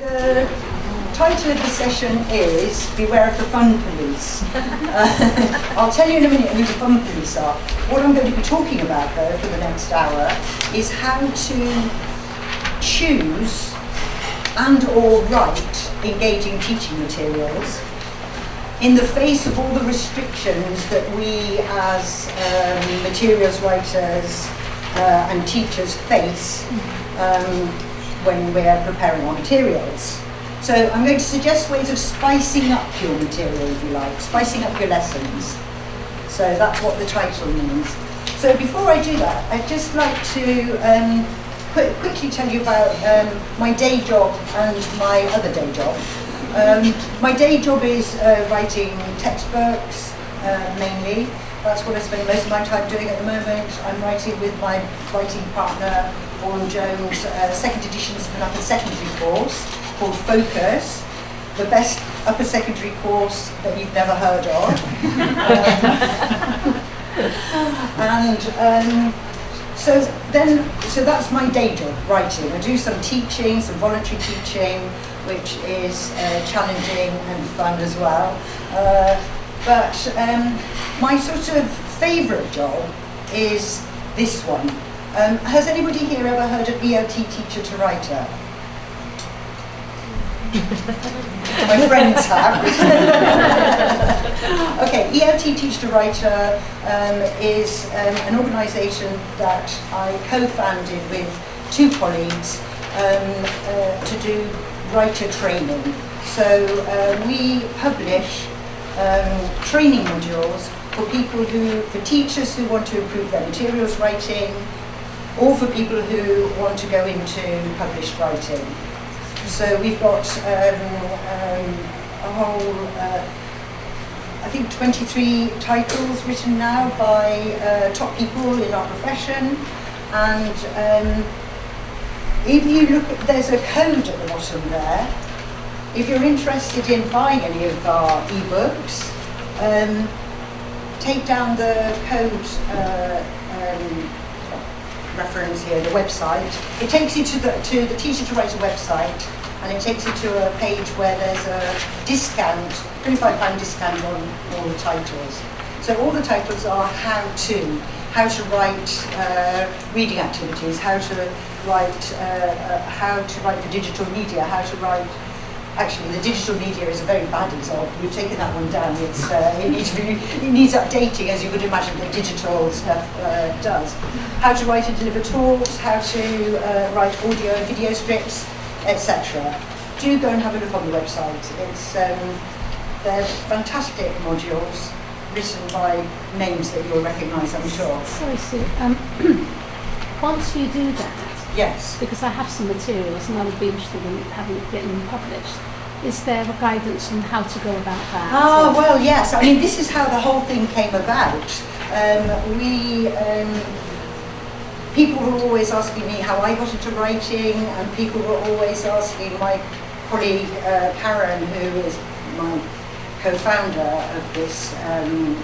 The title of the session is Beware of the Fun Police. I'll tell you in a minute who the fun police are. What I'm going to be talking about though for the next hour is how to choose and or write engaging teaching materials in the face of all the restrictions that we as materials writers and teachers face when we're preparing our materials. So I'm going to suggest ways of spicing up your material, if you like, spicing up your lessons. So that's what the title means. So before I do that, I'd just like to quickly tell you about my day job and my other day job. My day job is writing textbooks, mainly. That's what I spend most of my time doing at the moment. I'm writing with my writing partner, Vaughan Jones, second editions of an upper secondary course called Focus, the best upper secondary course that you've never heard of. So that's my day job, writing. I do some teaching, some voluntary teaching, which is challenging and fun as well. But my sort of favourite job is this one. Has anybody here ever heard of ELT Teacher to Writer? My friends have. Okay, ELT Teach to Writer is an organisation that I co-founded with two colleagues to do writer training. So we publish training modules for teachers who want to improve their materials writing, or for people who want to go into published writing. So we've got a whole, I think 23 titles written now by top people in our profession. And if you look at, there's a code at the bottom there. If you're interested in buying any of our ebooks, take down the code reference here, the website. It takes you to the Teacher to Writer website, and it takes you to a page where there's a discount, £25 discount on all the titles. So all the titles are how to write reading activities, how to write for digital media, how to write. Actually, the digital media is a very bad example. We've taken that one down. It needs updating, as you would imagine that digital stuff does. How to write and deliver talks, how to write audio and video scripts, etc. Do go and have a look on the website. They're fantastic modules written by names that you'll recognise, I'm sure. Sorry, Sue. Once you do that, yes, because I have some materials and I would be interested in having it getting published. Is there a guidance on how to go about that? Oh, well, yes. I mean, this is how the whole thing came about. People were always asking me how I got into writing, and people were always asking my colleague Karen, who is my co-founder of this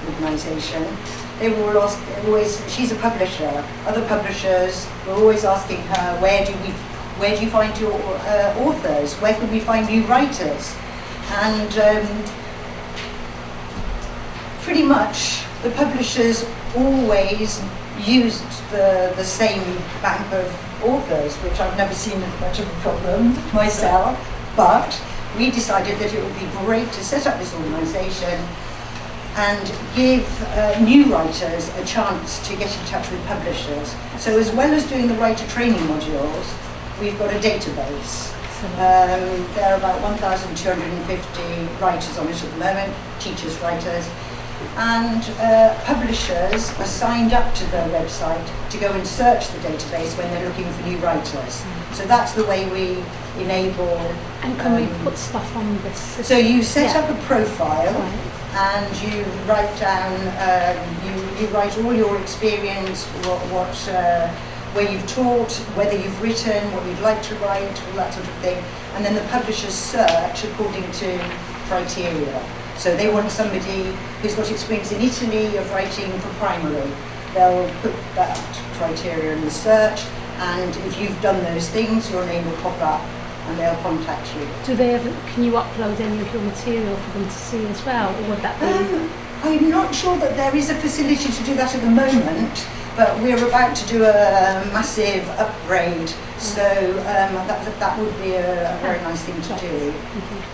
organisation. They were always, she's a publisher. Other publishers were always asking her, where do you find your authors? Where can we find new writers? And pretty much the publishers always used the same bank of authors, which I've never seen as much of a problem myself. But we decided that it would be great to set up this organisation and give new writers a chance to get in touch with publishers. So as well as doing the writer training modules, we've got a database. There are about 1,250 writers on it at the moment, teachers, writers, and publishers are signed up to their website to go and search the database when they're looking for new writers. So that's the way we enable. And can we put stuff on this? So you set up a profile, and you write down, you write all your experience, where you've taught, whether you've written, what you'd like to write, all that sort of thing. And then the publishers search according to criteria. So they want somebody who's got experience in Italy of writing for primary. They'll put that criteria in the search, and if you've done those things, your name will pop up and they'll contact you. Do they ever, can you upload any of your material for them to see as well, or would that be? I'm not sure that there is a facility to do that at the moment, but we're about to do a massive upgrade, so that would be a very nice thing to do.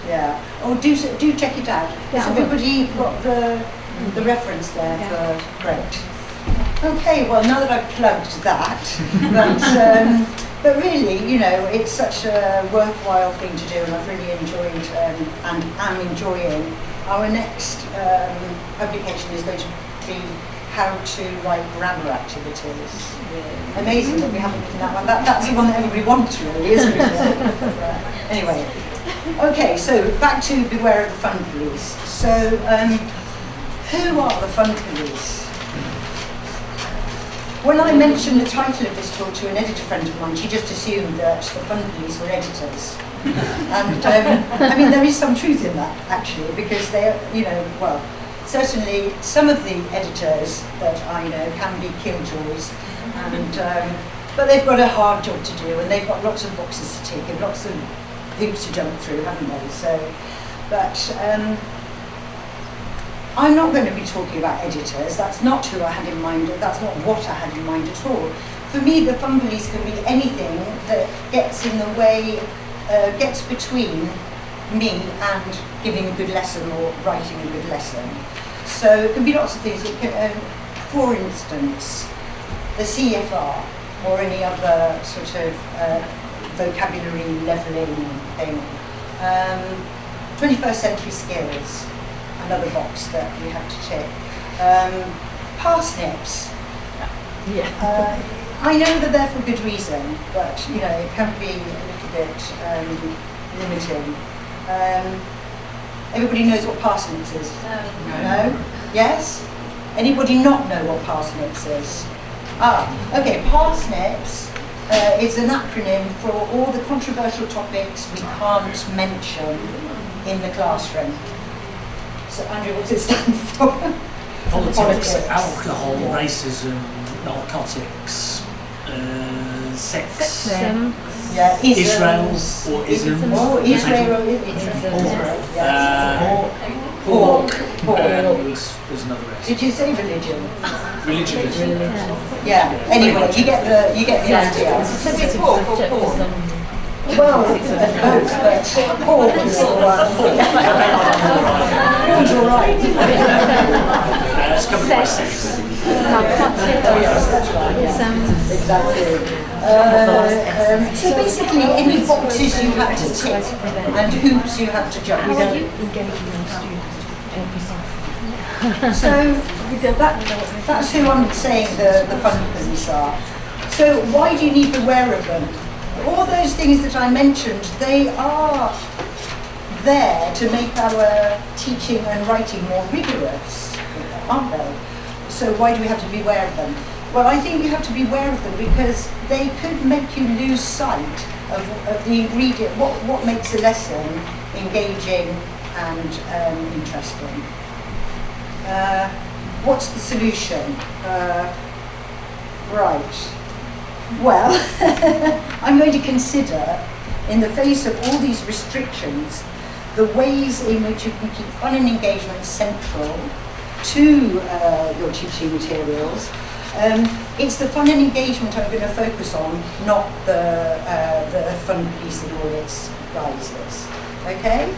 Yeah. Oh, do check it out. Yeah, Has everybody got the reference there for great? Okay. Well, now that I've plugged that, but really, you know, it's such a worthwhile thing to do, and I've really enjoyed and am enjoying. Our next publication is going to be how to write grammar activities. Amazing that we haven't done that one. That's the one that everybody wants, really, isn't it? Anyway, okay, so back to Beware of the Fun Police. So, who are the Fun Police? When I mentioned the title of this talk to an editor friend of mine, she just assumed that the Fun Police were editors. And I mean, there is some truth in that, actually, because they, you know, well, certainly some of the editors that I know can be killjoys, and but they've got a hard job to do, and they've got lots of boxes to tick and lots of hoops to jump through, haven't they? So, but I'm not going to be talking about editors. That's not who I had in mind. That's not what I had in mind at all. For me, the Fun Police can be anything that gets in the way, gets between me and giving a good lesson or writing a good lesson. So it can be lots of things. It can, for instance, the CFR or any other sort of vocabulary levelling thing. 21st century skills, another box that we have to tick. Parsnips. Yeah. I know that they're for good reason, but you know, it can be a little bit limiting. Everybody knows what parsnips is? No? Yes? Anybody not know what parsnips is? Okay, parsnips is an acronym for all the controversial topics we can't mention in the classroom. So Andrew, what does it stand for? Politics, alcohol, racism, narcotics, sex. Yeah, Israel or ism. Oh, Israel. Pork. There's another rest. Did you say religion? Religion. Yeah. Anyway, you get the idea. Is it pork or porn? Well, both, but pork is all right. Porn's all right. It's covered by sex. Oh yes, that's right. Exactly. So basically, any boxes you have to tick and hoops you have to jump. So that's who I'm saying the Fun Police are. So why do you need to be aware of them? All those things that I mentioned, they are there to make our teaching and writing more rigorous, aren't they? So why do we have to be aware of them? Well, I think you have to be aware of them because they could make you lose sight of the ingredient, what makes a lesson engaging and interesting. What's the solution? Right. Well, I'm going to consider, in the face of all these restrictions, the ways in which you can keep fun and engagement central to your teaching materials. It's the fun and engagement I'm going to focus on, not the Fun Police in all its guises. Okay?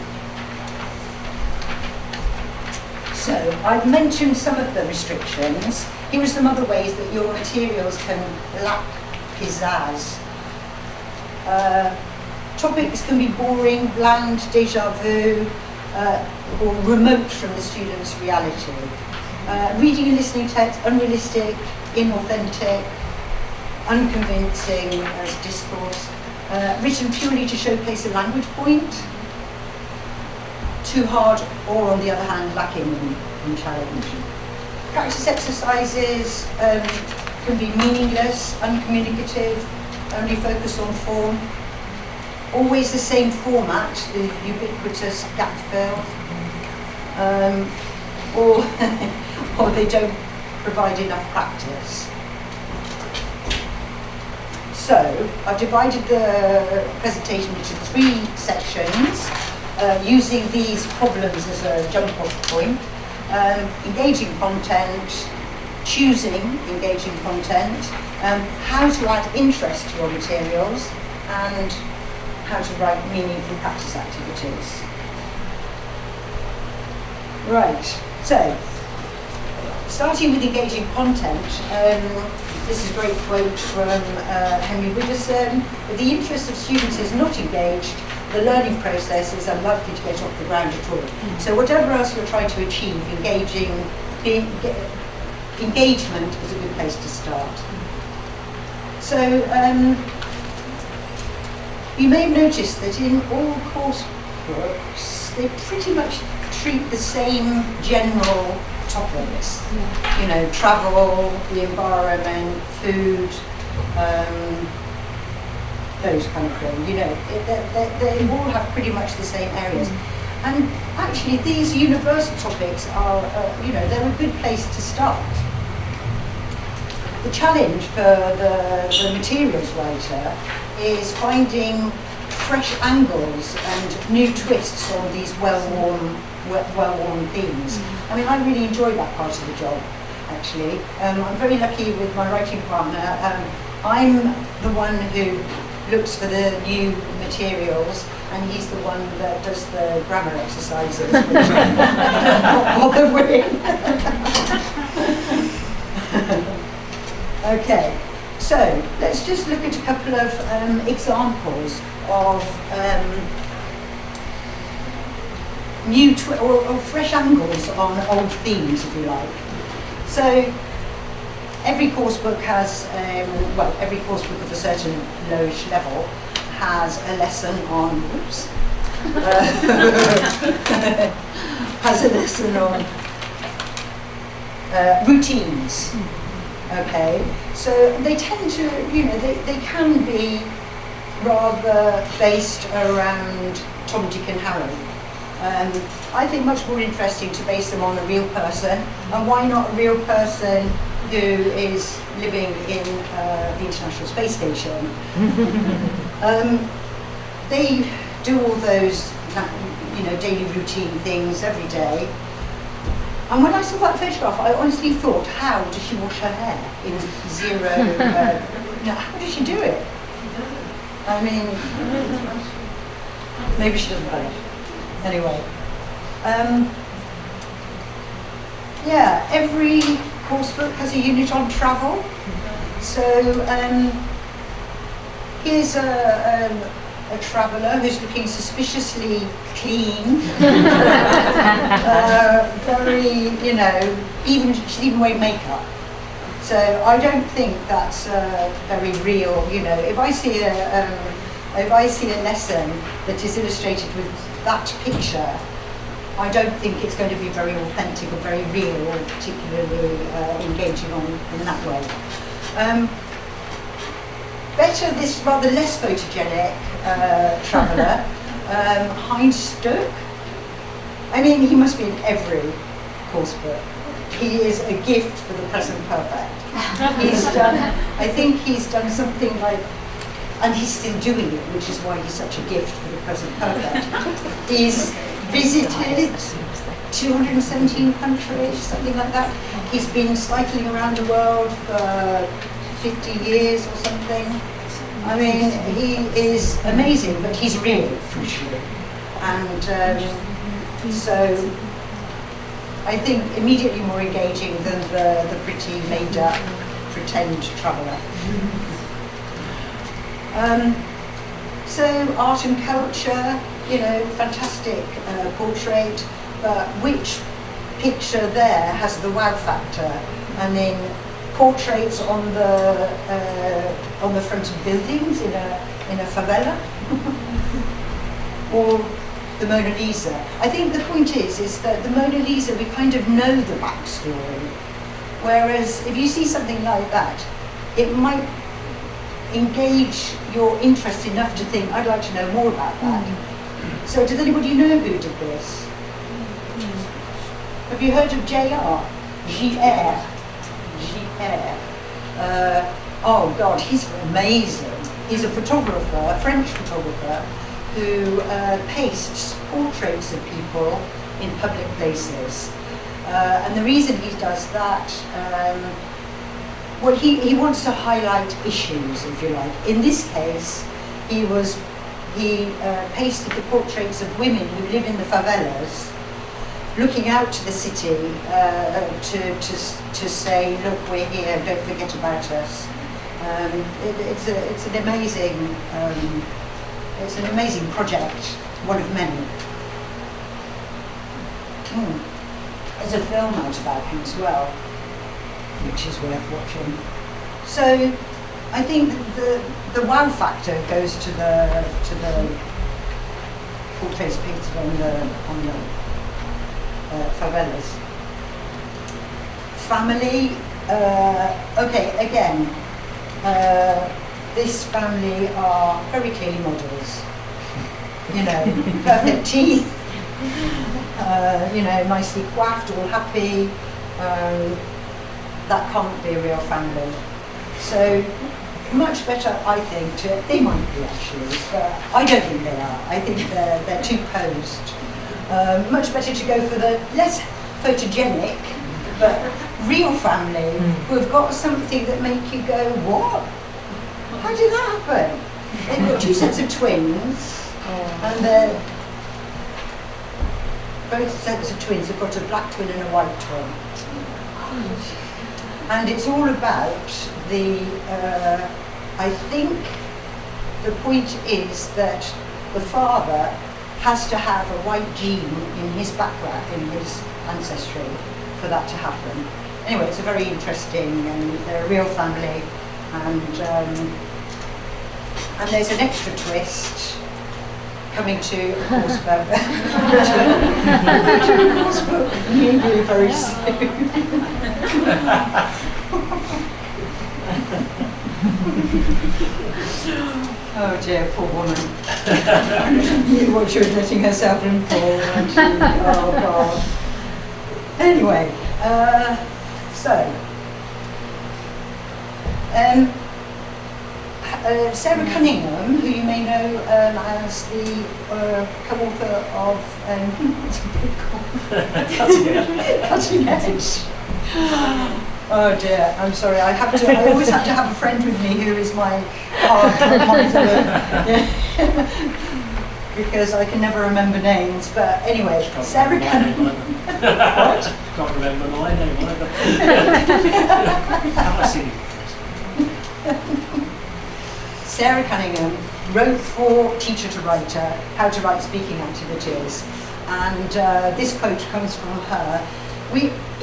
So, I've mentioned some of the restrictions. Here are some other ways that your materials can lack pizzazz. Topics can be boring, bland, déjà vu, or remote from the student's reality. Reading and listening text, unrealistic, inauthentic, unconvincing as discourse, written purely to showcase a language point, too hard, or on the other hand, lacking in challenge. Practice exercises can be meaningless, uncommunicative, only focus on form. Always the same format, the ubiquitous gap fill, or they don't provide enough practice. So I've divided the presentation into 3 sections, using these problems as a jump-off point. Engaging content, choosing engaging content, how to add interest to your materials, and how to write meaningful practice activities. Right, so starting with engaging content, this is a great quote from Henry Widdowson: "If the interest of students is not engaged, the learning process is unlikely to get off the ground at all." So whatever else you're trying to achieve, engagement is a good place to start. So you may have noticed that in all course books, they pretty much treat the same general topics. You know, travel, the environment, food, those kind of things. You know, they all have pretty much the same areas. And actually, these universal topics are, you know, they're a good place to start. The challenge for the materials writer is finding fresh angles and new twists on these well-worn themes. I mean, I really enjoy that part of the job, actually. I'm very lucky with my writing partner. I'm the one who looks for the new materials, and he's the one that does the grammar exercises, which I'm not bothered with. Okay, so let's just look at a couple of examples of new or fresh angles on old themes, if you like. So every course book has, every course book of a certain lowish level has a lesson on, has a lesson on routines. Okay, so they tend to, you know, they can be rather based around Tom, Dick and Harry. I think much more interesting to base them on a real person, and why not a real person who is living in the International Space Station. They do all those, you know, daily routine things every day. And when I saw that photograph, I honestly thought, how does she wash her hair in zero? How does she do it? I mean, maybe she doesn't know. Anyway, yeah, every course book has a unit on travel. So here's a traveller who's looking suspiciously clean, very, you know, she's even wearing makeup. So I don't think that's very real. You know, if I see a lesson that is illustrated with that picture, I don't think it's going to be very authentic or very real or particularly engaging in that way. Better this rather less photogenic traveller, Heinz Stoke. I mean, he must be in every course book. He is a gift for the present perfect. I think he's done something like, and he's still doing it, which is why he's such a gift for the present perfect. He's visited 217 countries, something like that. He's been cycling around the world for 50 years or something. I mean, he is amazing, but he's real. And so I think immediately more engaging than the pretty made-up pretend traveller. So art and culture, you know, fantastic portrait, but which picture there has the wow factor? I mean, portraits on the front of buildings in a favela, or the Mona Lisa. I think the point is that the Mona Lisa, we kind of know the backstory, whereas if you see something like that, it might engage your interest enough to think, I'd like to know more about that. So does anybody know who did this? Have you heard of JR? Oh God, he's amazing. He's a photographer, a French photographer, who pastes portraits of people in public places. And the reason he does that, well, he wants to highlight issues, if you like. In this case, he pasted the portraits of women who live in the favelas, looking out to the city to say, look, we're here, don't forget about us. It's an amazing project, one of many. There's a film out about him as well, which is worth watching. So I think the wow factor goes to the portraits painted on the favelas. Family, okay, again, this family are very clearly models. You know, perfect teeth, you know, nicely coiffed, all happy. That can't be a real family. So much better, I think, they might be actually, but I don't think they are. I think they're too posed. Much better to go for the less photogenic, but real family who have got something that make you go, what? How did that happen? They've got two sets of twins, and they're both sets of twins have got a black twin and a white twin. And it's all about I think the point is that the father has to have a white gene in his background, in his ancestry, for that to happen. Anyway, it's a very interesting, and they're a real family, and there's an extra twist coming to a course book, maybe very soon. Oh dear, poor woman. Knew what she was letting herself in for, and she, oh God. Anyway, Sarah Cunningham, who you may know as the co-author of what's it called? Cutting Edge. Oh dear, I'm sorry. I always have to have a friend with me who is my hard monitor, because I can never remember names. But anyway, Sarah Cunningham. What? Can't remember my name either. Have I seen you? Sarah Cunningham wrote for Teacher to Writer, How to Write Speaking Activities, and this quote comes from her.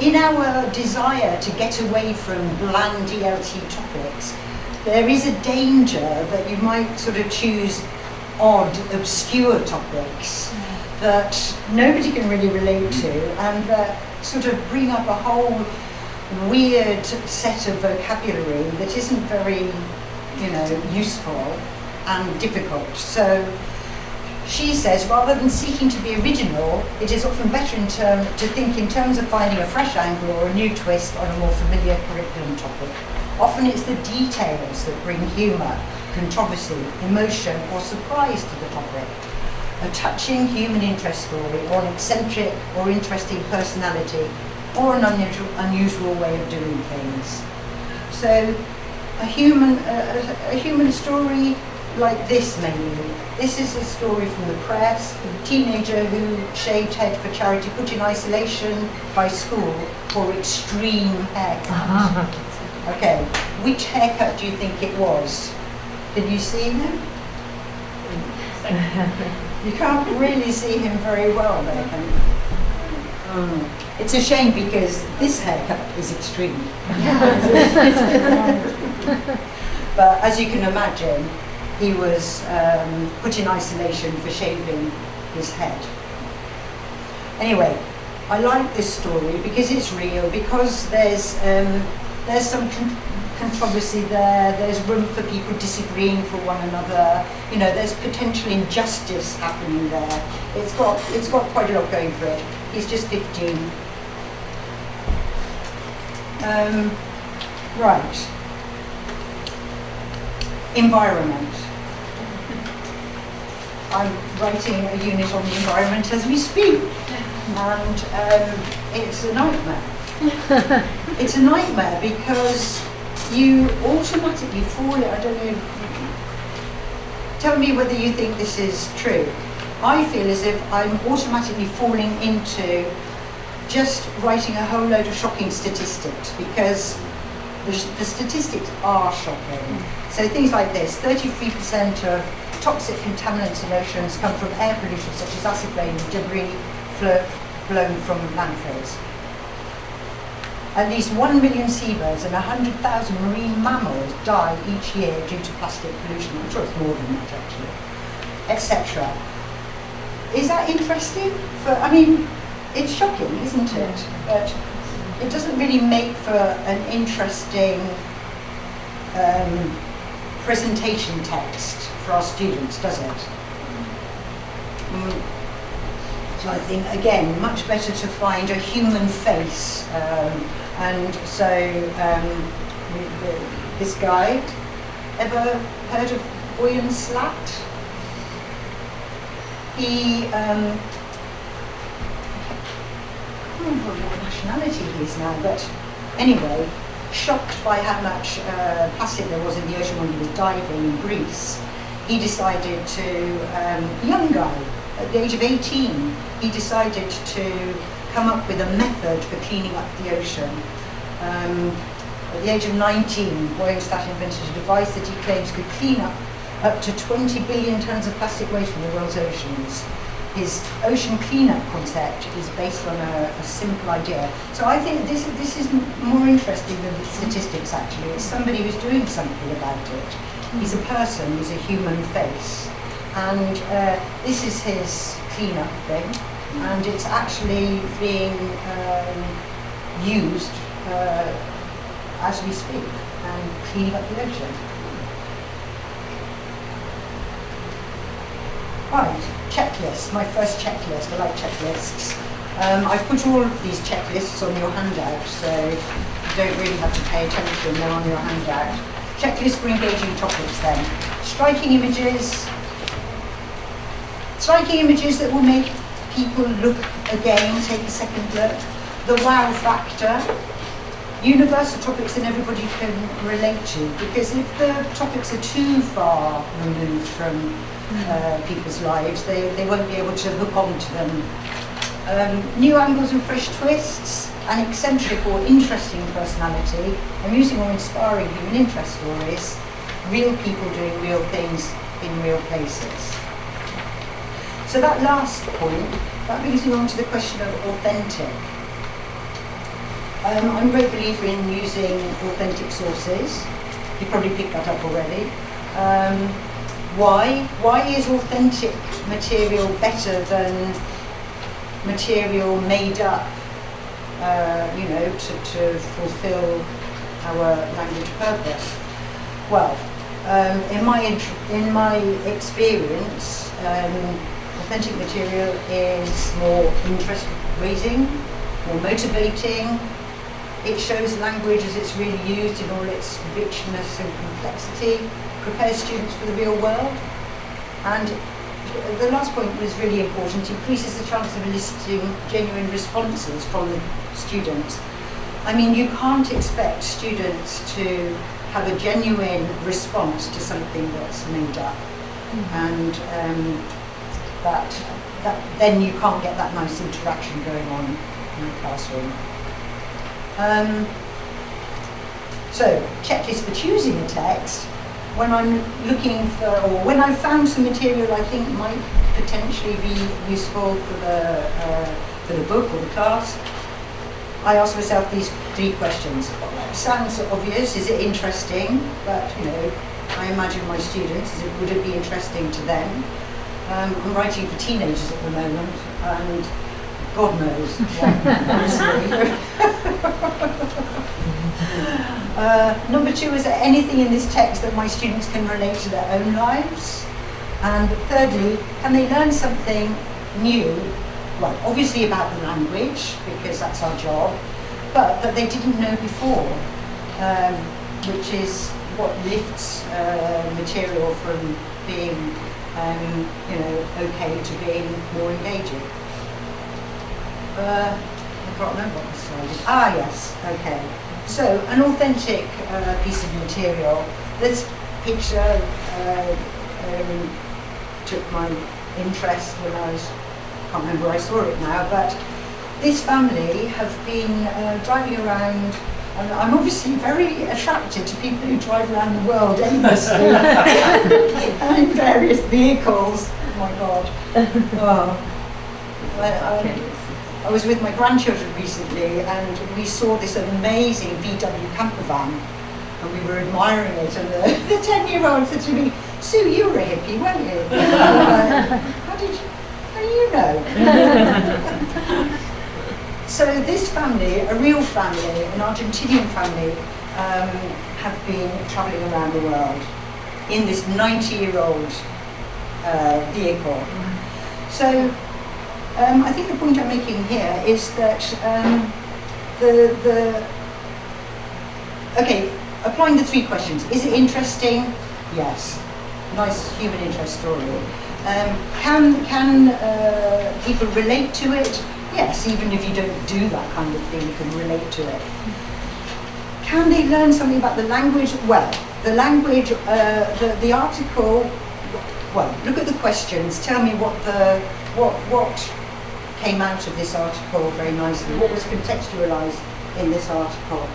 In our desire to get away from bland ELT topics, there is a danger that you might sort of choose odd, obscure topics that nobody can really relate to, and that sort of bring up a whole weird set of vocabulary that isn't very, you know, useful and difficult. So she says, rather than seeking to be original, it is often better to think in terms of finding a fresh angle or a new twist on a more familiar curriculum topic. Often it's the details that bring humour, controversy, emotion or surprise to the topic. A touching human interest story, or an eccentric or interesting personality, or an unusual way of doing things. So a human story like this, maybe. This is a story from the press, a teenager who shaved head for charity, put in isolation by school for extreme haircut. Okay, which haircut do you think it was? Can you see him? You can't really see him very well there, can you? It's a shame because this haircut is extreme. But as you can imagine, he was put in isolation for shaving his head. Anyway, I like this story because it's real, because there's some controversy there, there's room for people disagreeing for one another, you know, there's potential injustice happening there. It's got quite a lot going for it. He's just 15. Right. Environment. I'm writing a unit on the environment as we speak, and it's a nightmare. It's a nightmare because you automatically fall, I don't know, tell me whether you think this is true. I feel as if I'm automatically falling into just writing a whole load of shocking statistics because the statistics are shocking. So things like this, 33% of toxic contaminants in oceans come from air pollution such as acid rain and debris blown from landfills. At least 1 million seabirds and 100,000 marine mammals die each year due to plastic pollution. I'm sure it's more than that actually, etc. Is that interesting? I mean, it's shocking, isn't it? But it doesn't really make for an interesting presentation text for our students, does it? So I think, again, much better to find a human face. And so, this guy, ever heard of Boyan Slat? He, I can't remember what nationality he is now, but anyway, shocked by how much plastic there was in the ocean when he was diving in Greece, he decided to, young guy, at the age of 18, he decided to come up with a method for cleaning up the ocean. At the age of 19, Boyan Slat invented a device that he claims could clean up to 20 billion tons of plastic waste from the world's oceans. His ocean cleanup concept is based on a simple idea. So I think this is more interesting than the statistics actually. It's somebody who's doing something about it. He's a person, he's a human face. And this is his cleanup thing. And it's actually being used as we speak and cleaning up the ocean. Right, checklist, my first checklist. I like checklists. I've put all of these checklists on your handout, so you don't really have to pay attention, they're on your handout. Checklist for engaging topics then. Striking images that will make people look again, take a second look. The wow factor. Universal topics that everybody can relate to, because if the topics are too far removed from people's lives, they won't be able to hook on to them. New angles and fresh twists, an eccentric or interesting personality, amusing or inspiring human interest stories, real people doing real things in real places. So that last point, that brings me on to the question of authentic. I'm a great believer in using authentic sources. You probably picked that up already. Why? Why is authentic material better than material made up, to fulfill our language purpose? Well, in my experience, authentic material is more interest-raising, more motivating. It shows language as it's really used in all its richness and complexity, prepares students for the real world. And the last point was really important, increases the chance of eliciting genuine responses from the students. I mean, you can't expect students to have a genuine response to something that's made up. And then you can't get that nice interaction going on in the classroom. So, checklist for choosing a text. When I'm looking for, or when I've found some material I think might potentially be useful for the book or the class, I ask myself these 3 questions. Sounds obvious, is it interesting? But, I imagine my students, would it be interesting to them? I'm writing for teenagers at the moment, and God knows what, honestly. Number 2, is there anything in this text that my students can relate to their own lives? And thirdly, can they learn something new? Well, obviously about the language, because that's our job, but that they didn't know before, which is what lifts material from being, okay to being more engaging. I can't remember what the slide is. Ah, yes, okay. So, an authentic piece of material. This picture took my interest when I can't remember where I saw it now, but this family have been driving around, and I'm obviously very attracted to people who drive around the world aimlessly and in various vehicles. Oh my God. I was with my grandchildren recently and we saw this amazing VW camper van and we were admiring it, and the 10-year-old said to me, "Sue, you were a hippie, weren't you?" How do you know? So this family, a real family, an Argentinian family, have been travelling around the world in this 90-year-old vehicle. So I think the point I'm making here is that applying the 3 questions. Is it interesting? Yes. Nice human interest story. Can people relate to it? Yes, even if you don't do that kind of thing, you can relate to it. Can they learn something about the language? Well, the language, the article, well, look at the questions, tell me what came out of this article very nicely, what was contextualised in this article.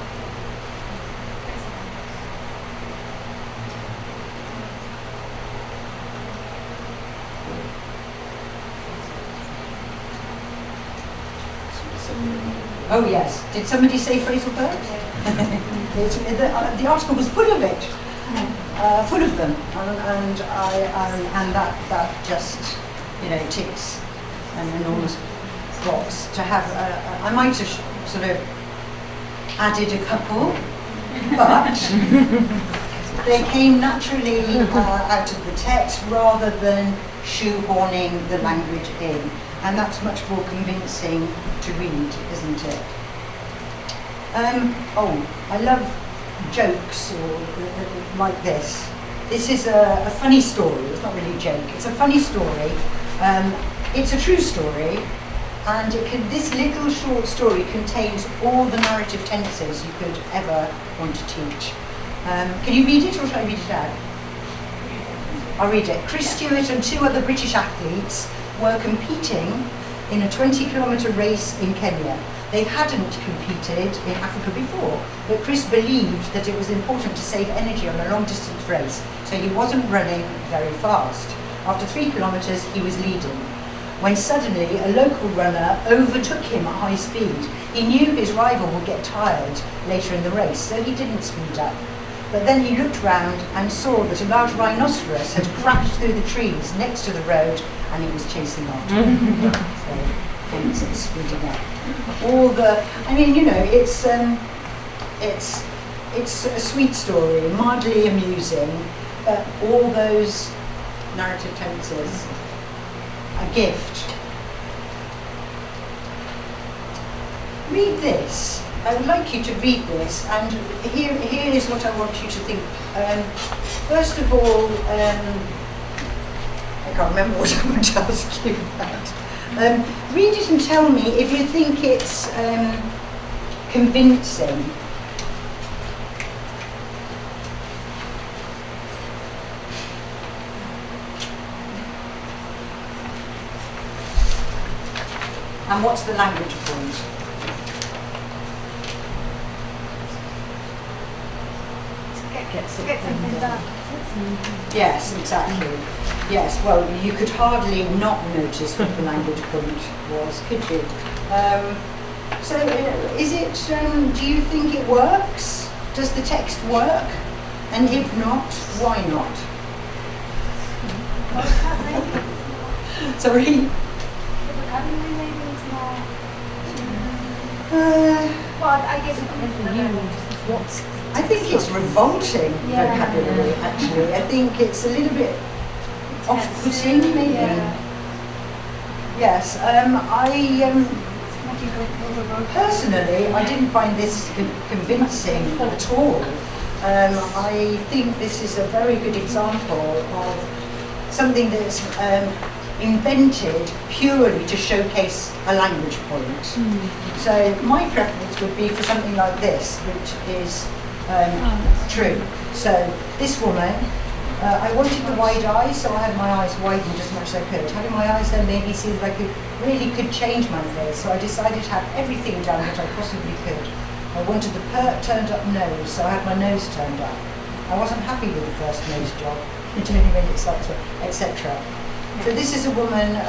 Oh yes, did somebody say phrasal verbs? The article was full of it, full of them, and that just, ticks an enormous box to have. I might have sort of added a couple, but they came naturally out of the text rather than shoehorning the language in. And that's much more convincing to read, isn't it? I love jokes like this. This is a funny story. It's not really a joke. It's a funny story. It's a true story, and this little short story contains all the narrative tenses you could ever want to teach. Can you read it, or shall I read it out? I'll read it. Chris Stewart and 2 other British athletes were competing in a 20-kilometre race in Kenya. They hadn't competed in Africa before, but Chris believed that it was important to save energy on a long-distance race, so he wasn't running very fast. After 3 kilometres, he was leading, when suddenly a local runner overtook him at high speed. He knew his rival would get tired later in the race, so he didn't speed up. But then he looked round and saw that a large rhinoceros had crashed through the trees next to the road, and he was chasing after him. So, hence it's speeding up. It's a sweet story, mildly amusing, but all those narrative tenses, a gift. Read this. I would like you to read this, and here is what I want you to think. First of all, I can't remember what I want to ask you about. Read it and tell me if you think it's convincing. And what's the language point? Get something done. Yes, exactly. Yes, well, you could hardly not notice what the language point was, could you? Is it, do you think it works? Does the text work? And if not, why not? Sorry? Well, I guess I think it's revolting vocabulary, actually. I think it's a little bit off-putting, maybe. Yeah. Yes, personally, I didn't find this convincing at all. I think this is a very good example of something that's invented purely to showcase a language point. So my preference would be for something like this, which is true. So this woman, I wanted the wide eyes, so I had my eyes widened as much as I could. Having my eyes there made me see that I really could change my face, so I decided to have everything done that I possibly could. I wanted the turned up nose, so I had my nose turned up. I wasn't happy with the first nose job, it only made it slightly, etc. So this is a woman,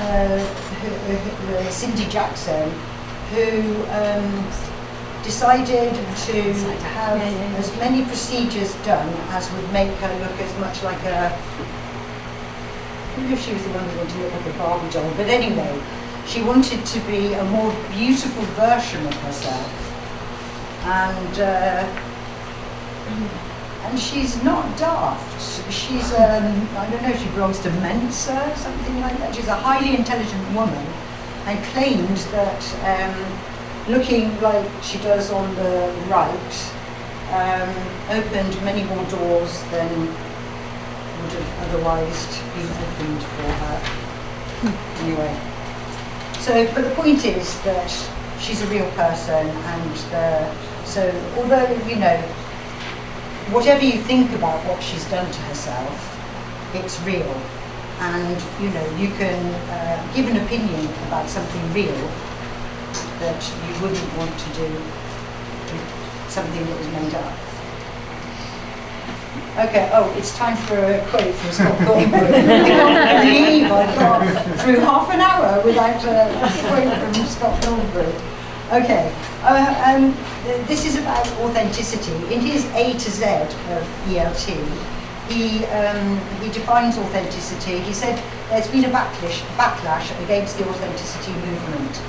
Cindy Jackson, who decided to have as many procedures done as would make her look as much like a, I don't know if she was the one who wanted to look like a Barbie doll, but anyway, she wanted to be a more beautiful version of herself. And she's not daft. She's, I don't know, she belongs to Mensa, something like that. She's a highly intelligent woman and claimed that looking like she does on the right opened many more doors than would have otherwise been opened for her. Anyway, so, but the point is that she's a real person, and so although, you know, whatever you think about what she's done to herself, it's real. And, you know, you can give an opinion about something real that you wouldn't want to do with something that was made up. Okay, oh, it's time for a quote from Scott Thornbury. I can't believe I got through half an hour without a quote from Scott Thornbury. Okay, this is about authenticity. In his A to Z of ELT, he defines authenticity. He said there's been a backlash against the authenticity movement.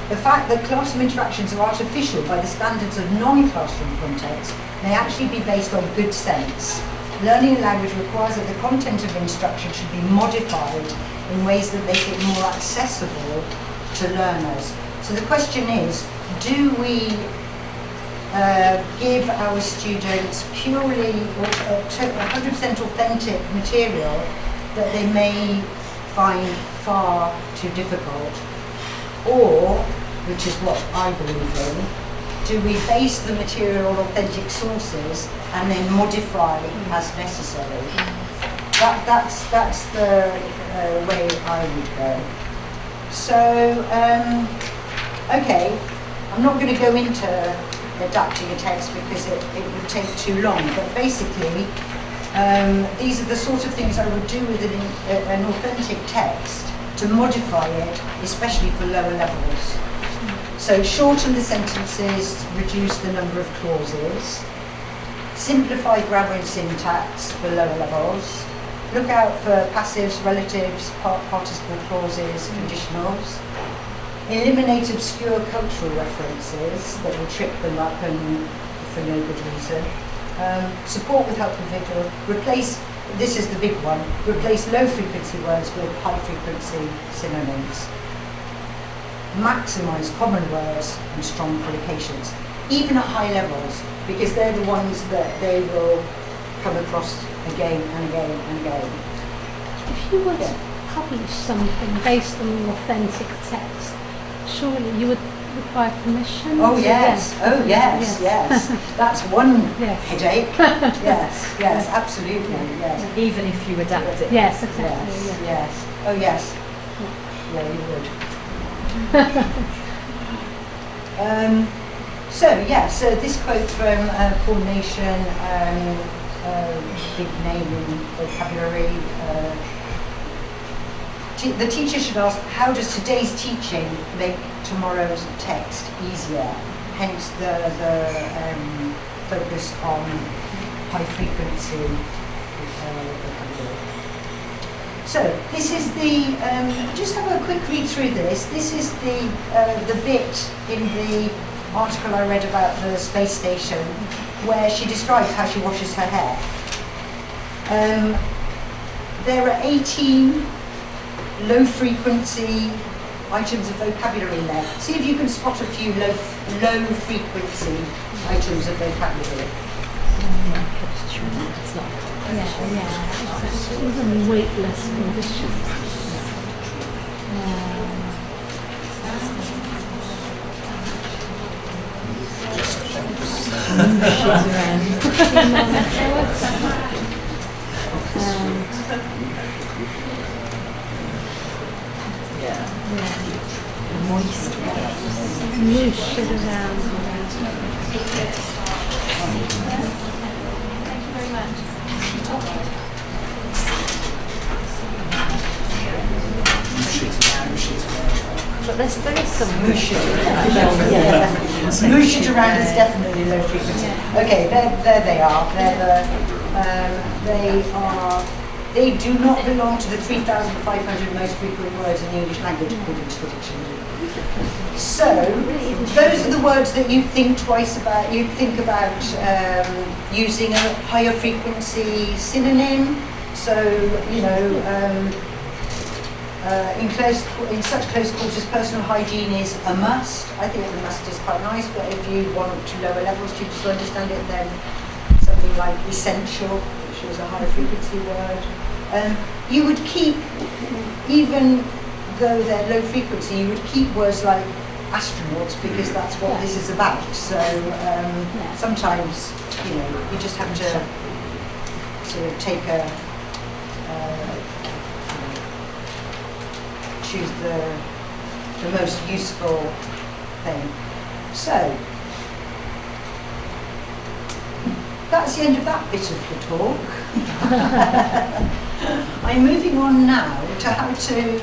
The fact that classroom interactions are artificial by the standards of non-classroom contexts may actually be based on good sense. Learning a language requires that the content of instruction should be modified in ways that make it more accessible to learners. So the question is, do we give our students purely 100% authentic material that they may find far too difficult? Or, which is what I believe in, do we base the material on authentic sources and then modify as necessary? That's the way I would go. So, okay, I'm not going to go into adapting a text because it would take too long, but basically these are the sort of things I would do with an authentic text to modify it, especially for lower levels. So shorten the sentences, reduce the number of clauses, simplify grammar and syntax for lower levels, look out for passives, relatives, participle clauses, conditionals, eliminate obscure cultural references that will trip them up and for no good reason, support with helpful visual, replace, this is the big one, replace low frequency words with high frequency synonyms. Maximise common words and strong collocations, even at high levels, because they're the ones that they will come across again and again and again. If you were to publish something based on an authentic text, surely you would require permission? Oh yes, oh yes, yes. That's one Yes. headache. Yes, absolutely, yes. Even if you adapt it. Yes, exactly. Yes, Yeah. yes. Oh yes. Yeah, you would. So this quote from Paul Nation, big name in vocabulary. The teacher should ask, how does today's teaching make tomorrow's text easier? Hence the focus on high frequency vocabulary. So this is the, just have a quick read through this. This is the bit in the article I read about the space station where she describes how she washes her hair. There are 18 low frequency items of vocabulary in there. See if you can spot a few low frequency items of vocabulary. It's not. exactly. Even weightless conditions. Moosh it around. But there is some Moosh it around. Moosh it around is definitely low frequency. Okay, there they are. They do not belong to the 3,500 most frequent words in the English language according to the dictionary. So, those are the words that you think twice about. You think about using a higher frequency synonym. So, you know, in such close quarters, personal hygiene is a must. I think the must is quite nice, but if you want to lower levels to just understand it, then something like essential, which is a higher frequency word. You would keep, even though they're low frequency, you would keep words like astronauts because that's what this is about. So sometimes, you know, you just have to sort of take choose the most useful thing. So that's the end of that bit of the talk. I'm moving on now to how to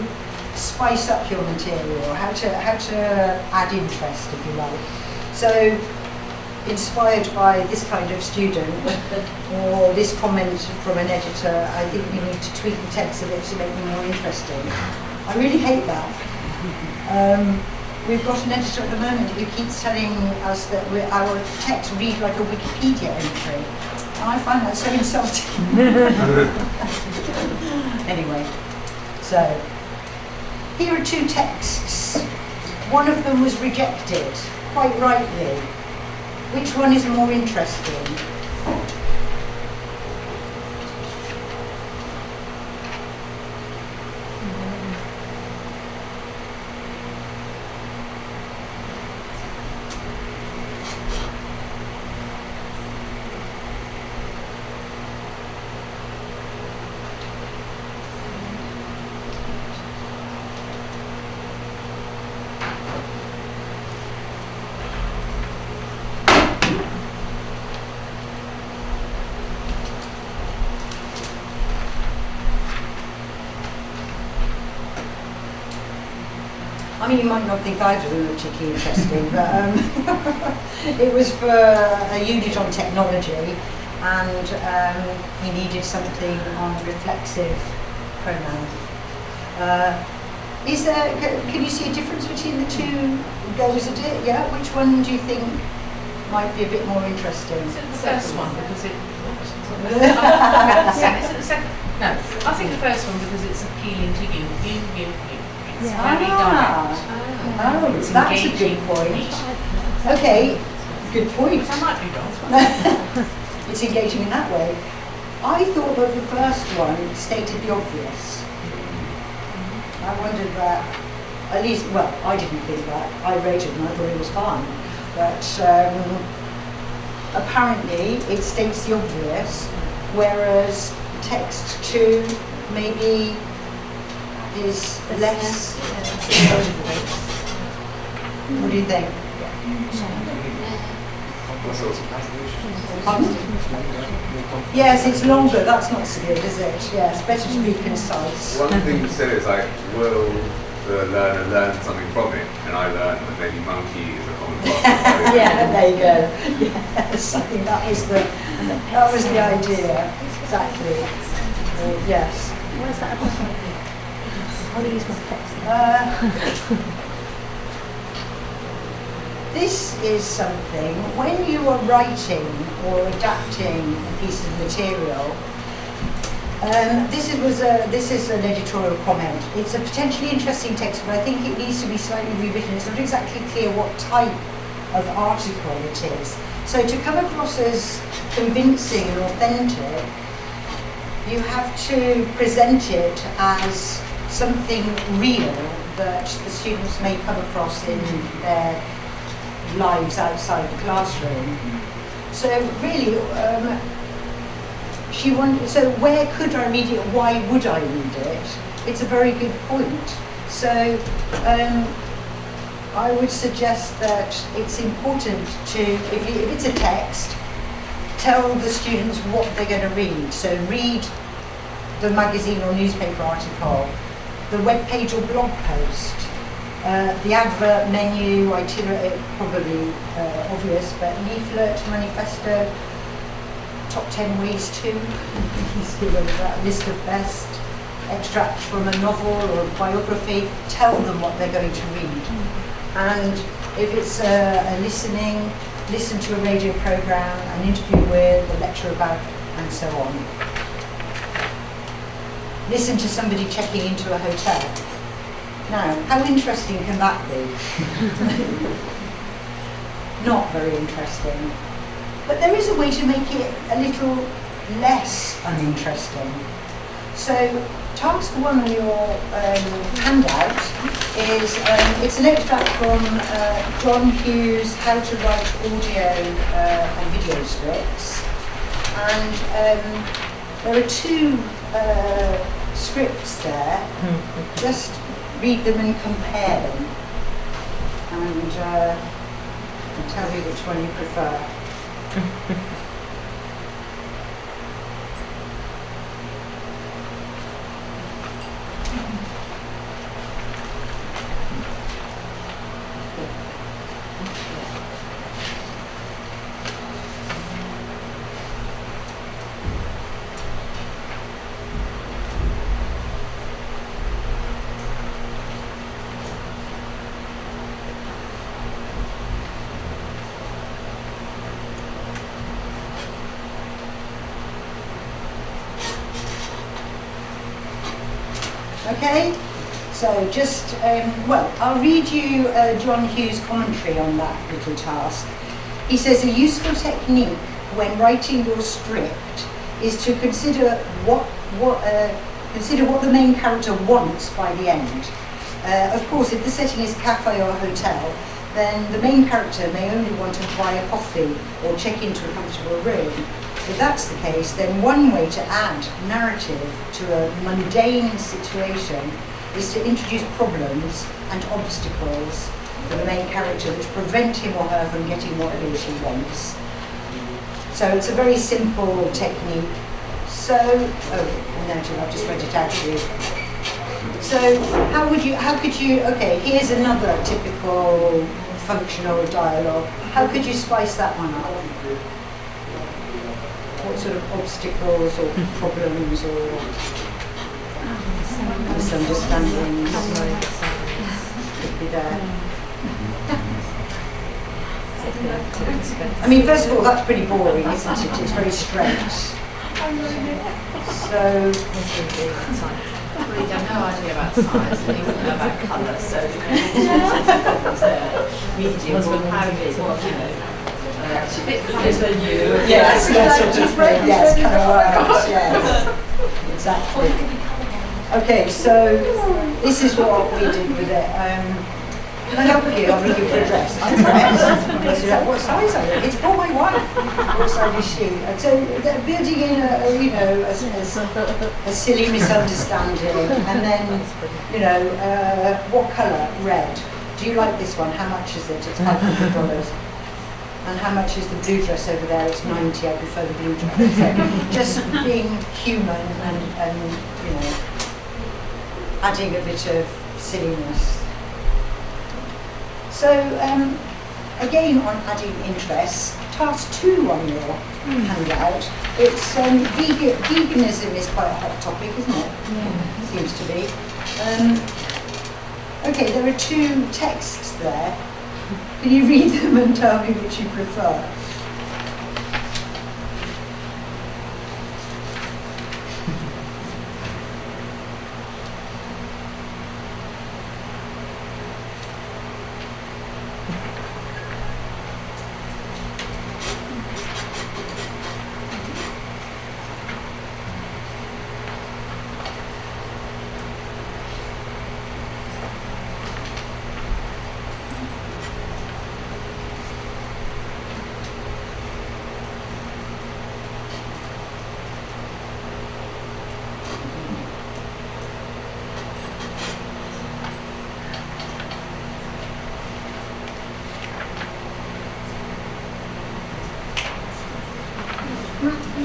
spice up your material, how to add interest, if you like. So, inspired by this kind of student or this comment from an editor, I think we need to tweak the text a bit to make them more interesting. I really hate that. We've got an editor at the moment who keeps telling us that our text read like a Wikipedia entry. And I find that so insulting. Anyway, so here are two texts. One of them was rejected, quite rightly. Which one is more interesting? I mean, you might not think either of them were particularly interesting, but it was for a unit on technology, and we needed something on reflexive pronoun. Can you see a difference between the two goes at it? Yeah, which one do you think might be a bit more interesting? Is it the first one because it? Is it the second? No, I think the first one because it's appealing to you. It's very direct. Oh, It's that's a engaging. good point. Okay, good point. I might be wrong. It's engaging in that way. I thought that the first one stated the obvious. I wondered that, at least, well, I didn't think that. I rated and I thought it was fine. But apparently it states the obvious, whereas text 2 maybe is less. What do you think? Yes, it's longer. That's not so good, is it? Yes, better to be concise. One thing you said is like, will the learner learn something from it? And I learned that maybe monkey is a common part. Yeah, there you go. Yes, I think that was the idea. Exactly. Yes. What is that about? I want to use my text. This is something, when you are writing or adapting a piece of material, this is an editorial comment. It's a potentially interesting text, but I think it needs to be slightly rewritten. It's not exactly clear what type of article it is. So to come across as convincing and authentic, you have to present it as something real that the students may come across in their lives outside the classroom. So really, so where could I read it? Why would I read it? It's a very good point. So I would suggest that it's important to, if it's a text, tell the students what they're going to read. So read the magazine or newspaper article, the web page or blog post, the advert, menu, itinerary, probably obvious, but leaflet, manifesto, top 10 ways to, list of best, extract from a novel or a biography, tell them what they're going to read. And if it's a listen to a radio programme, an interview with, a lecture about, and so on. Listen to somebody checking into a hotel. Now, how interesting can that be? Not very interesting. But there is a way to make it a little less uninteresting. So, task 1 on your handout is, it's an extract from John Hughes' How to Write Audio and Video Scripts. And there are 2 scripts there. Just read them and compare them. And I'll tell you which one you prefer. Okay, so just, I'll read you John Hughes' commentary on that little task. He says, a useful technique when writing your script is to consider what the main character wants by the end. Of course, if the setting is a cafe or a hotel, then the main character may only want to buy a coffee or check into a comfortable room. If that's the case, then one way to add narrative to a mundane situation is to introduce problems and obstacles for the main character which prevent him or her from getting what it is he wants. So it's a very simple technique. So, I've just read it out to you. So how could you, okay, here's another typical functional dialogue. How could you spice that one up? What sort of obstacles or problems or misunderstandings could be there? I mean, first of all, that's pretty boring, isn't it? It's very straight. So, We have no idea about size and even know about colour, so problems there. Mediums will carry what, fit for you. yes, that sort of thing, yes, kind of works, yes. Exactly. Okay, so this is what we did with it. Can I help you? I'm looking for a dress. I'm dressed. What size are you? It's for my wife. What size is she? And so they're building in a silly misunderstanding, and then what colour? Red. Do you like this one? How much is it? It's $500. And how much is the blue dress over there? It's 90. I prefer the blue dress. So just being human and adding a bit of silliness. So again, on adding interest, task 2 on your handout. It's veganism is quite a hot topic, isn't it? Yeah. Seems to be. Okay, there are 2 texts there. Can you read them and tell me which you prefer?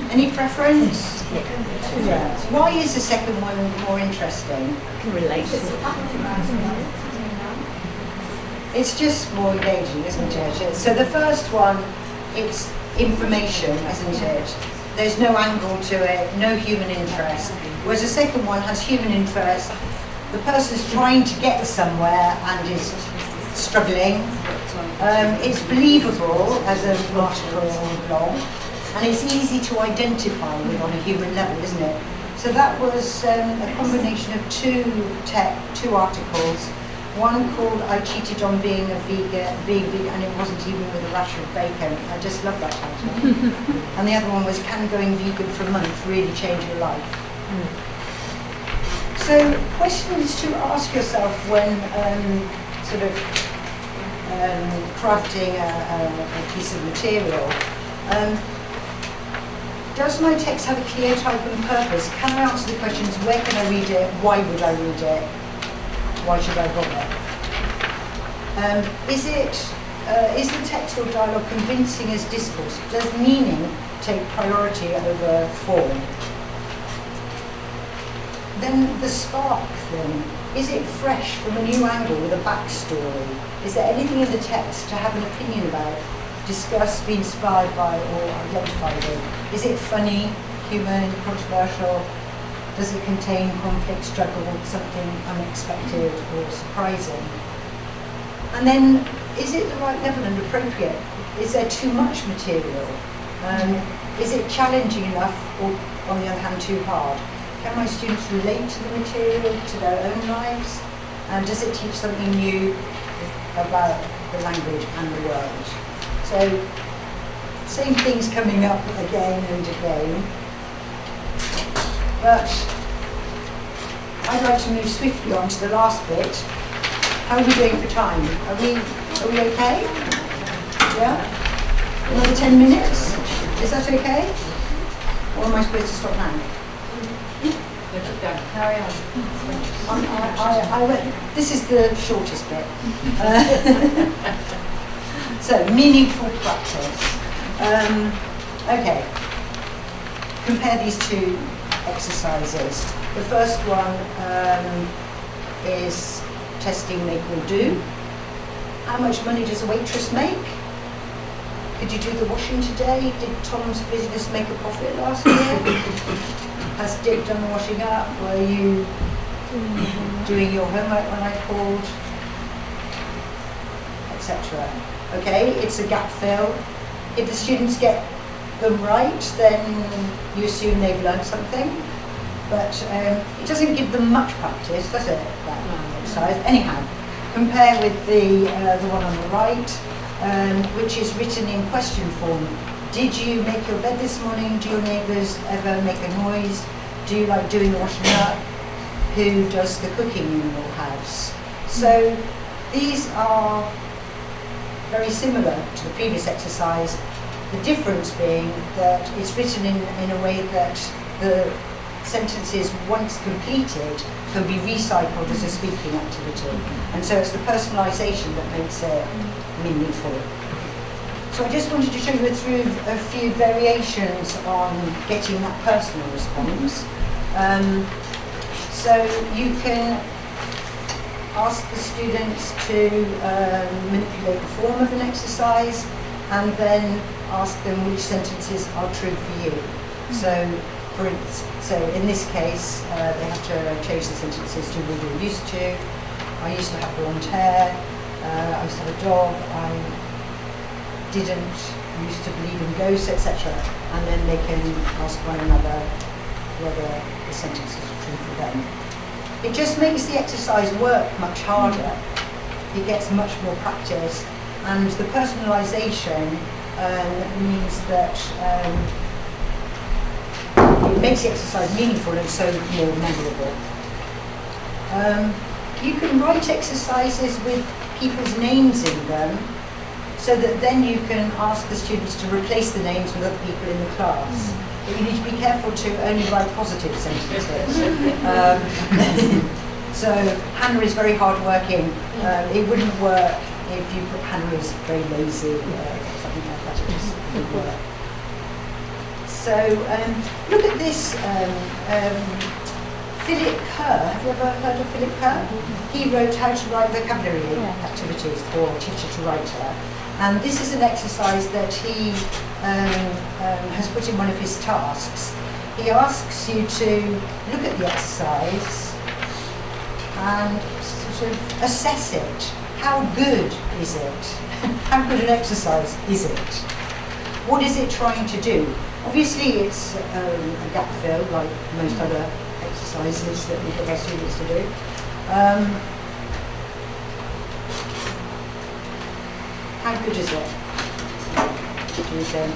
Any preference? Yeah. Why is the second one more interesting? Can relate to it. It's just more engaging, isn't it? So the first one, it's information, isn't it? There's no angle to it, no human interest. Whereas the second one has human interest. The person's trying to get somewhere and is struggling. It's believable as an article long, and it's easy to identify with on a human level, isn't it? So that was a combination of two articles. One called "I Cheated on Being Vegan," and it wasn't even with a rasher of bacon. I just love that title. And the other one was "Can going vegan for a month really change your life?" So questions to ask yourself when crafting a piece of material. Does my text have a clear type and purpose? Can I answer the questions, where can I read it? Why would I read it? Why should I bother? Is the text or dialogue convincing as discourse? Does meaning take priority over form? Then the spark thing, is it fresh from a new angle with a backstory? Is there anything in the text to have an opinion about, discuss, be inspired by, or identify with? Is it funny, human, controversial? Does it contain conflict, struggle, something unexpected or surprising? And then, is it the right level and appropriate? Is there too much material? Is it challenging enough, or on the other hand, too hard? Can my students relate to the material, to their own lives? And does it teach something new about the language and the world? So, same things coming up again and again. But I'd like to move swiftly on to the last bit. How are we doing for time? Are we okay? Yeah? Another 10 minutes? Is that okay? Or am I supposed to stop now? Carry on. This is the shortest bit. So, meaningful practice. Okay. Compare these two exercises. The first one is testing make or do. How much money does a waitress make? Could you do the washing today? Did Tom's business make a profit last year? Has Dick done the washing up? Were you doing your homework when I called? Etc. Okay, it's a gap fill. If the students get them right, then you assume they've learned something. But it doesn't give them much practice, does it? That exercise. Anyhow, compare with the one on the right, which is written in question form. Did you make your bed this morning? Do your neighbours ever make a noise? Do you like doing the washing up? Who does the cooking in your house? So these are very similar to the previous exercise. The difference being that it's written in a way that the sentences, once completed, can be recycled as a speaking activity. And so it's the personalisation that makes it meaningful. So I just wanted to show you a few variations on getting that personal response. So you can ask the students to manipulate the form of an exercise, and then ask them which sentences are true for you. So in this case, they have to change the sentences to would or used to. I used to have blonde hair. I used to have a dog. I didn't used to believe in ghosts, etc. And then they can ask one another whether the sentences are true for them. It just makes the exercise work much harder. It gets much more practice, and the personalisation means that it makes the exercise meaningful and so more memorable. You can write exercises with people's names in them, so that then you can ask the students to replace the names with other people in the class. But you need to be careful to only write positive sentences. So Hannah is very hardworking. It wouldn't work if you put Hannah is very lazy or something like that. It just wouldn't work. So look at this. Philip Kerr. Have you ever heard of Philip Kerr? He wrote How to Write Vocabulary Activities for Teacher to Writer. And this is an exercise that he has put in one of his tasks. He asks you to look at the exercise and sort of assess it. How good is it? How good an exercise is it? What is it trying to do? Obviously it's a gap fill like most other exercises that we give our students to do. How good is it? Do you think?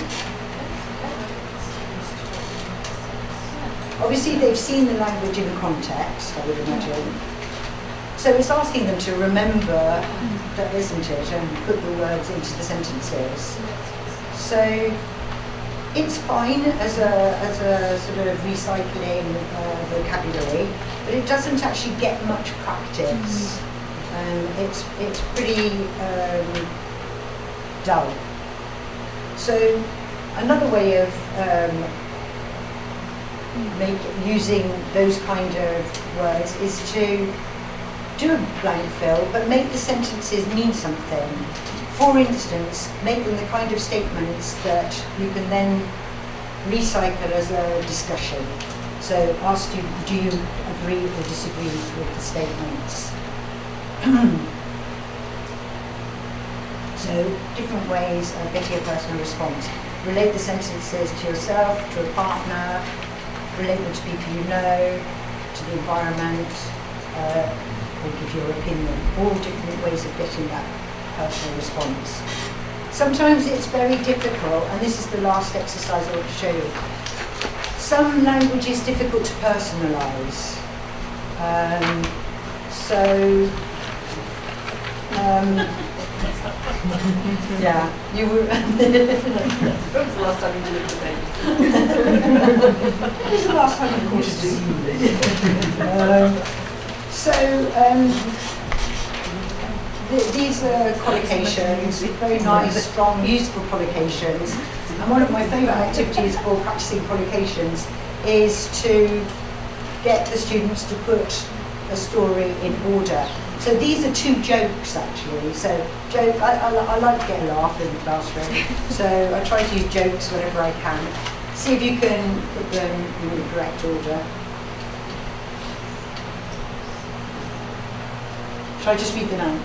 Obviously they've seen the language in context, I would imagine. So it's asking them to remember that, isn't it, and put the words into the sentences. So it's fine as a sort of recycling vocabulary, but it doesn't actually get much practice. It's pretty dull. So another way of using those kind of words is to do a blank fill, but make the sentences mean something. For instance, make them the kind of statements that you can then recycle as a discussion. So ask you, do you agree or disagree with the statements? So different ways of getting a personal response. Relate the sentences to yourself, to a partner, relate them to people you know, to the environment, or give your opinion. All different ways of getting that personal response. Sometimes it's very difficult, and this is the last exercise I want to show you. Some language is difficult to personalise. Yeah, you were. When was the last time you did it today? When was the last time you caught these are collocations, very nice, strong, useful collocations. And one of my favourite activities for practising collocations is to get the students to put a story in order. So these are two jokes actually. So joke, I like to get a laugh in the classroom. So I try to use jokes whenever I can. See if you can put them in the correct order. Shall I just read them out?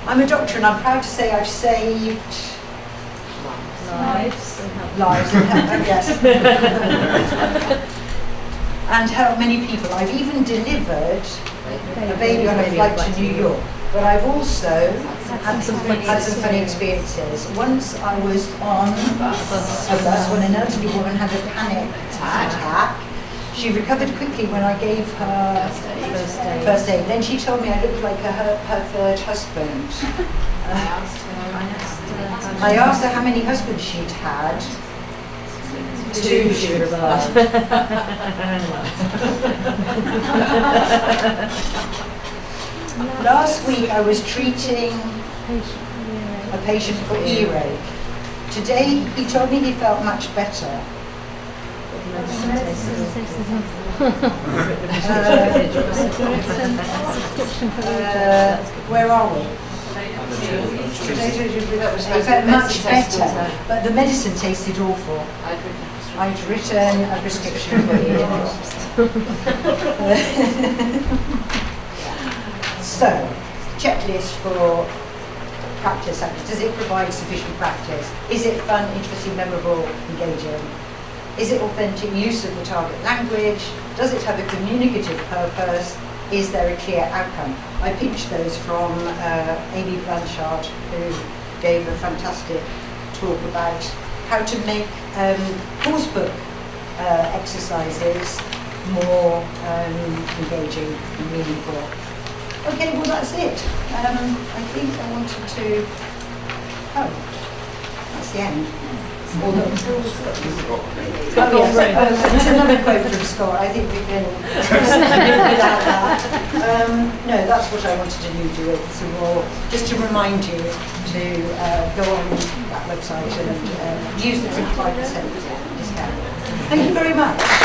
I'm a doctor and I'm proud to say I've saved Lives. lives and yes. And helped many people. I've even delivered a baby on a flight to New York. But I've also had some funny experiences. Once I was on a bus when an elderly woman had a panic attack. She recovered quickly when I gave her first aid. Then she told me I looked like her third husband. I asked her how many husbands she'd had. Two, she replied. Last week I was treating a patient for earache. Today he told me he felt much better. Where are we? He felt much better, but the medicine tasted awful. I'd written a prescription for earache. So, checklist for practice. Does it provide sufficient practice? Is it fun, interesting, memorable, engaging? Is it authentic use of the target language? Does it have a communicative purpose? Is there a clear outcome? I pinched those from Amy Blanchard, who gave a fantastic talk about how to make course book exercises more engaging and meaningful. Okay, well that's it. I think I wanted to... Oh, that's the end. It's another quote from Scott. I think we can without that. No, that's what I wanted to leave you with. Some more, just to remind you to go on that website and use the 5% discount. Thank you very much.